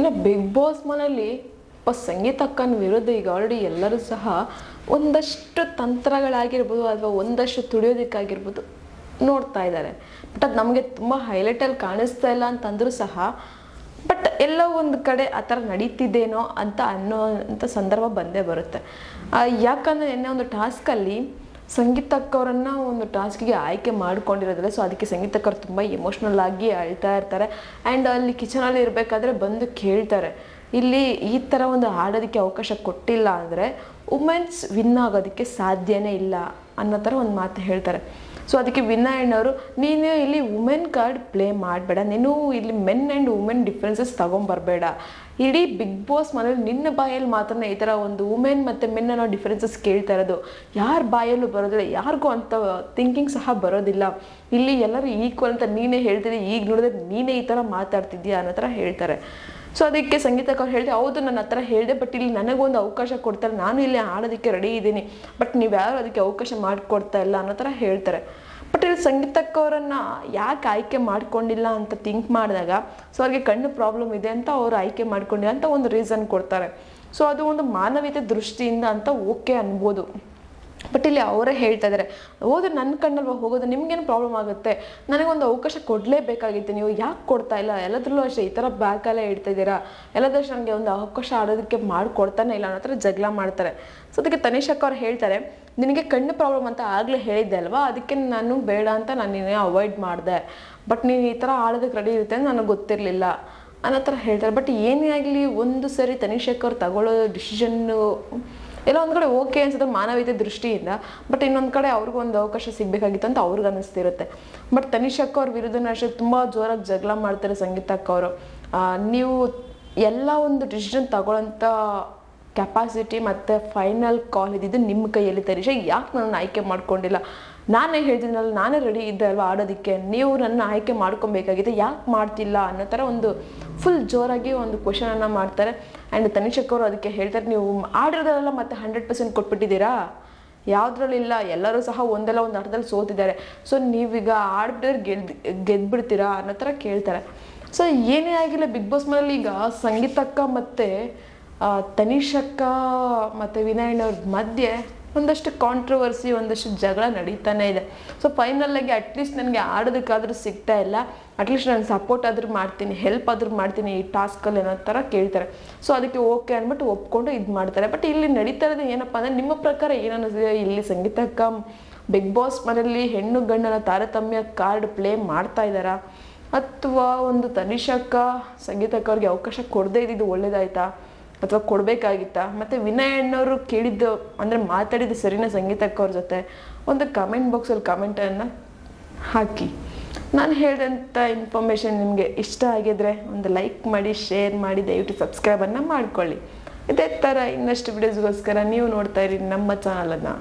ಇನ್ನು big boss ಮನೆಯಲ್ಲಿ ಸಂಗೀತಕ್ಕನ ವಿರುದ್ಧ ಈಗ ಆಲ್ರೆಡಿ ಎಲ್ಲರೂ ಸಹ ಒಂದಷ್ಟು ತಂತ್ರಗಳಾಗಿರ್ಬೋದು ಅಥವಾ ಒಂದಷ್ಟು ತುಳಿಯೋದಕ್ಕಾಗಿರ್ಬೋದು ನೋಡ್ತಾ ಇದ್ದಾರೆ. ಬಟ್ ಅದು ನಮಗೆ ತುಂಬ ಹೈಲೈಟಲ್ಲಿ ಕಾಣಿಸ್ತಾ ಇಲ್ಲ ಅಂತಂದರೂ ಸಹ ಬಟ್ ಎಲ್ಲ ಒಂದು ಕಡೆ ಆ ಥರ ನಡೀತಿದ್ದೇನೋ ಅಂತ ಅನ್ನೋಂಥ ಸಂದರ್ಭ ಬಂದೇ ಬರುತ್ತೆ. ಯಾಕಂದರೆ ನಿನ್ನೆ ಒಂದು ಟಾಸ್ಕಲ್ಲಿ ಸಂಗೀತಕ್ಕವರನ್ನು ಒಂದು ಟಾಸ್ಕಿಗೆ ಆಯ್ಕೆ ಮಾಡ್ಕೊಂಡಿರೋದಿಲ್ಲ. ಸೊ ಅದಕ್ಕೆ ಸಂಗೀತಕ್ಕವ್ರು ತುಂಬ ಎಮೋಷ್ನಲ್ ಆಗಿ ಅಳ್ತಾ ಇರ್ತಾರೆ. ಆ್ಯಂಡ್ ಅಲ್ಲಿ ಕಿಚನಲ್ಲಿ ಇರಬೇಕಾದ್ರೆ ಬಂದು ಕೇಳ್ತಾರೆ, ಇಲ್ಲಿ ಈ ಥರ ಒಂದು ಆಡೋದಕ್ಕೆ ಅವಕಾಶ ಕೊಟ್ಟಿಲ್ಲ ಅಂದರೆ ವುಮೆನ್ಸ್ ವಿನ್ ಆಗೋದಕ್ಕೆ ಸಾಧ್ಯನೇ ಇಲ್ಲ ಅನ್ನೋ ಥರ ಒಂದು ಮಾತು ಹೇಳ್ತಾರೆ. ಸೊ ಅದಕ್ಕೆ ವಿನಯಣ್ಣವರು, ನೀನು ಇಲ್ಲಿ ವುಮೆನ್ ಕಾರ್ಡ್ ಪ್ಲೇ ಮಾಡಬೇಡ, ನೀನು ಇಲ್ಲಿ ಮೆನ್ ಆ್ಯಂಡ್ ವುಮೆನ್ ಡಿಫ್ರೆನ್ಸಸ್ ತೊಗೊಂಬರ್ಬೇಡ. ಇಡೀ ಬಿಗ್ ಬಾಸ್ ಮನೇಲಿ ನಿನ್ನ ಬಾಯಲ್ಲಿ ಮಾತ್ರ ಈ ಥರ ಒಂದು ವುಮೆನ್ ಮತ್ತು ಮೆನ್ ಅನ್ನೋ ಡಿಫ್ರೆನ್ಸಸ್ ಕೇಳ್ತಾ ಇರೋದು. ಯಾರ ಬಾಯಲ್ಲೂ ಬರೋದಿಲ್ಲ, ಯಾರಿಗೂ ಅಂಥ ಥಿಂಕಿಂಗ್ ಸಹ ಬರೋದಿಲ್ಲ. ಇಲ್ಲಿ ಎಲ್ಲರೂ ಈಕ್ವಲ್ ಅಂತ ನೀನೇ ಹೇಳ್ತಿದ್ದೆ, ಈಗ ನೋಡಿದ್ರೆ ನೀನೇ ಈ ಥರ ಮಾತಾಡ್ತಿದ್ದೀಯಾ ಅನ್ನೋ ಥರ ಹೇಳ್ತಾರೆ. ಸೊ ಅದಕ್ಕೆ ಸಂಗೀತಕ್ಕವ್ರು ಹೇಳಿದೆ, ಹೌದು ನಾನು ಆ ಥರ ಹೇಳಿದೆ, ಬಟ್ ಇಲ್ಲಿ ನನಗೊಂದು ಅವಕಾಶ ಕೊಡ್ತಾರೆ, ನಾನು ಇಲ್ಲಿ ಆಡೋದಕ್ಕೆ ರೆಡಿ ಇದ್ದೀನಿ, ಬಟ್ ನೀವು ಯಾರು ಅದಕ್ಕೆ ಅವಕಾಶ ಮಾಡಿಕೊಡ್ತಾ ಇಲ್ಲ ಅನ್ನೋ ಥರ ಹೇಳ್ತಾರೆ. ಬಟ್ ಇಲ್ಲಿ ಸಂಗೀತಕ್ಕವರನ್ನು ಯಾಕೆ ಆಯ್ಕೆ ಮಾಡ್ಕೊಂಡಿಲ್ಲ ಅಂತ ಥಿಂಕ್ ಮಾಡಿದಾಗ ಸೊ ಅವ್ರಿಗೆ ಕಣ್ಣು ಪ್ರಾಬ್ಲಮ್ ಇದೆ ಅಂತ ಅವರು ಆಯ್ಕೆ ಮಾಡ್ಕೊಂಡಿಲ್ಲ ಅಂತ ಒಂದು ರೀಸನ್ ಕೊಡ್ತಾರೆ. ಸೊ ಅದು ಒಂದು ಮಾನವೀಯತೆ ದೃಷ್ಟಿಯಿಂದ ಅಂತ ಓಕೆ ಅನ್ಬೋದು. ಬಟ್ ಇಲ್ಲಿ ಅವರೇ ಹೇಳ್ತಾ ಇದ್ದಾರೆ, ಹೋದ್ರೆ ನನ್ನ ಕಣ್ಣಲ್ವ ಹೋಗೋದು, ನಿಮ್ಗೇನು ಪ್ರಾಬ್ಲಮ್ ಆಗುತ್ತೆ, ನನಗೊಂದು ಅವಕಾಶ ಕೊಡಲೇಬೇಕಾಗಿತ್ತು, ನೀವು ಯಾಕೆ ಕೊಡ್ತಾ ಇಲ್ಲ, ಎಲ್ಲದ್ರಲ್ಲೂ ಅಷ್ಟೇ ಈ ಥರ ಬ್ಯಾಕಲ್ಲೇ ಇಡ್ತಾ ಇದ್ದೀರಾ, ಎಲ್ಲದಷ್ಟು ನನಗೆ ಒಂದು ಅವಕಾಶ ಆಡೋದಕ್ಕೆ ಮಾಡಿಕೊಡ್ತಾನೆ ಇಲ್ಲ ಅನ್ನೋ ಥರ ಜಗಳ ಮಾಡ್ತಾರೆ. ಸೊ ಅದಕ್ಕೆ ತನಿಷಕ್ಕ ಅವ್ರು ಹೇಳ್ತಾರೆ, ನಿನಗೆ ಕಣ್ಣು ಪ್ರಾಬ್ಲಮ್ ಅಂತ ಆಗಲೇ ಹೇಳಿದ್ದೆ ಅಲ್ವಾ, ಅದಕ್ಕೆ ನಾನು ಬೇಡ ಅಂತ ನಾನು ನಿನ್ನೆ ಅವಾಯ್ಡ್ ಮಾಡಿದೆ, ಬಟ್ ನೀನು ಈ ಥರ ಆಡೋದಕ್ಕೆ ರೆಡಿ ಇರುತ್ತೆ ಅಂತ ನನಗೆ ಗೊತ್ತಿರಲಿಲ್ಲ ಅನ್ನೋ ಥರ ಹೇಳ್ತಾರೆ. ಬಟ್ ಏನೇ ಆಗಲಿ ಒಂದು ಸರಿ ತನಿಷಕ್ಕ ಅವ್ರು ತಗೊಳ್ಳೋ ಡಿಸಿಷನ್ನು ಎಲ್ಲ ಒಂದು ಕಡೆ ಓಕೆ ಅನ್ಸುತ್ತೆ ಮಾನವೀಯತೆ ದೃಷ್ಟಿಯಿಂದ, ಬಟ್ ಇನ್ನೊಂದು ಕಡೆ ಅವ್ರಿಗೂ ಒಂದು ಅವಕಾಶ ಸಿಗಬೇಕಾಗಿತ್ತು ಅಂತ ಅವ್ರಿಗೆ ಅನ್ನಿಸ್ತಿರುತ್ತೆ. ಬಟ್ ತನಿಷಕ್ಕ ಅವ್ರ ವಿರುದ್ಧನೂ ಅಷ್ಟೇ ತುಂಬ ಜೋರಾಗಿ ಜಗಳ ಮಾಡ್ತಾರೆ ಸಂಗೀತಕ್ಕ ಅವರು. ನೀವು ಎಲ್ಲ ಒಂದು ಡಿಸಿಷನ್ ತಗೊಳ್ಳೋಂಥ ಕೆಪಾಸಿಟಿ ಮತ್ತು ಫೈನಲ್ ಕಾಲ್ ಇದ್ದಿದ್ದು ನಿಮ್ಮ ಕೈಯಲ್ಲಿ ತನಿಷ, ಯಾಕೆ ನನ್ನ ಆಯ್ಕೆ ಮಾಡ್ಕೊಂಡಿಲ್ಲ, ನಾನೇ ಹೇಳ್ತಿದ್ದೀನಲ್ಲ, ನಾನೇ ರೆಡಿ ಇದ್ದೆ ಅಲ್ವಾ ಆಡೋದಕ್ಕೆ, ನೀವು ನನ್ನ ಆಯ್ಕೆ ಮಾಡ್ಕೊಬೇಕಾಗಿದೆ, ಯಾಕೆ ಮಾಡ್ತಿಲ್ಲ ಅನ್ನೋ ಥರ ಒಂದು ಫುಲ್ ಜೋರಾಗಿ ಒಂದು ಕ್ವಶನನ್ನು ಮಾಡ್ತಾರೆ. ಆ್ಯಂಡ್ ತನಿಷಕ್ಕ ಅವರು ಅದಕ್ಕೆ ಹೇಳ್ತಾರೆ, ನೀವು ಆಡಿರೋದೆಲ್ಲ ಮತ್ತೆ 100% ಕೊಟ್ಬಿಟ್ಟಿದ್ದೀರಾ, ಯಾವುದ್ರಲ್ಲಿಲ್ಲ, ಎಲ್ಲರೂ ಸಹ ಒಂದಲ್ಲ ಒಂದು ಅರ್ಥದಲ್ಲಿ ಸೋತಿದ್ದಾರೆ, ಸೊ ನೀವೀಗ ಆಡ್ಬಿಟ್ಟಿದ್ರೆ ಗೆದ್ಬಿಡ್ತೀರಾ ಅನ್ನೋ ಥರ ಕೇಳ್ತಾರೆ. ಸೊ ಏನೇ ಆಗಿಲ್ಲ ಬಿಗ್ ಬಾಸ್ ಮನೇಲಿ ಈಗ ಸಂಗೀತಕ್ಕ ಮತ್ತು ತನಿಷಕ್ಕ ಮತ್ತು ವಿನಯಣ್ಣವ್ರ ಮಧ್ಯೆ ಒಂದಷ್ಟು ಕಾಂಟ್ರವರ್ಸಿ, ಒಂದಷ್ಟು ಜಗಳ ನಡೀತಾನೆ ಇದೆ. ಸೊ ಫೈನಲ್ಲಾಗಿ ಅಟ್ಲೀಸ್ಟ್ ನನಗೆ ಆಡೋದಕ್ಕಾದರೂ ಸಿಗ್ತಾ ಇಲ್ಲ, ಅಟ್ಲೀಸ್ಟ್ ನಾನು ಸಪೋರ್ಟ್ ಆದರೂ ಮಾಡ್ತೀನಿ, ಹೆಲ್ಪ್ ಆದರೂ ಮಾಡ್ತೀನಿ ಈ ಟಾಸ್ಕಲ್ಲಿ ಅನ್ನೋ ಥರ ಕೇಳ್ತಾರೆ. ಸೊ ಅದಕ್ಕೆ ಓಕೆ ಅಂದ್ಬಿಟ್ಟು ಒಪ್ಕೊಂಡು ಇದು ಮಾಡ್ತಾರೆ. ಬಟ್ ಇಲ್ಲಿ ನಡೀತಾ ಇರೋದು ಏನಪ್ಪ ಅಂದರೆ, ನಿಮ್ಮ ಪ್ರಕಾರ ಏನನ್ನಿಸಿದೆ, ಇಲ್ಲಿ ಸಂಗೀತಕ್ಕ ಬಿಗ್ ಬಾಸ್ ಮನೆಯಲ್ಲಿ ಹೆಣ್ಣು ಗಂಡನ ತಾರತಮ್ಯ ಕಾರ್ಡ್ ಪ್ಲೇ ಮಾಡ್ತಾ ಇದ್ದಾರಾ, ಅಥವಾ ಒಂದು ತನಿಷಕ್ಕ ಸಂಗೀತಕ್ಕ ಅವ್ರಿಗೆ ಅವಕಾಶ ಕೊಡದೇ ಇದ್ದಿದ್ದು ಒಳ್ಳೇದಾಯ್ತಾ ಅಥವಾ ಕೊಡಬೇಕಾಗಿತ್ತಾ, ಮತ್ತು ವಿನಯಣ್ಣವರು ಕೇಳಿದ್ದು ಅಂದರೆ ಮಾತಾಡಿದ್ದು ಸರಿನಾ ಸಂಗೀತಕ್ಕ ಅವ್ರ ಜೊತೆ, ಒಂದು ಕಮೆಂಟ್ ಬಾಕ್ಸಲ್ಲಿ ಕಮೆಂಟನ್ನು ಹಾಕಿ. ನಾನು ಹೇಳಿದಂಥ ಇನ್ಫಾರ್ಮೇಷನ್ ನಿಮಗೆ ಇಷ್ಟ ಆಗಿದ್ರೆ ಒಂದು ಲೈಕ್ ಮಾಡಿ, ಶೇರ್ ಮಾಡಿ, ದಯವಿಟ್ಟು ಸಬ್ಸ್ಕ್ರೈಬನ್ನು ಮಾಡ್ಕೊಳ್ಳಿ. ಇದೇ ಥರ ಇನ್ನಷ್ಟು ವಿಡಿಯೋಸ್ಗೋಸ್ಕರ ನೀವು ನೋಡ್ತಾ ಇರಿ ನಮ್ಮ ಚಾನಲನ್ನು.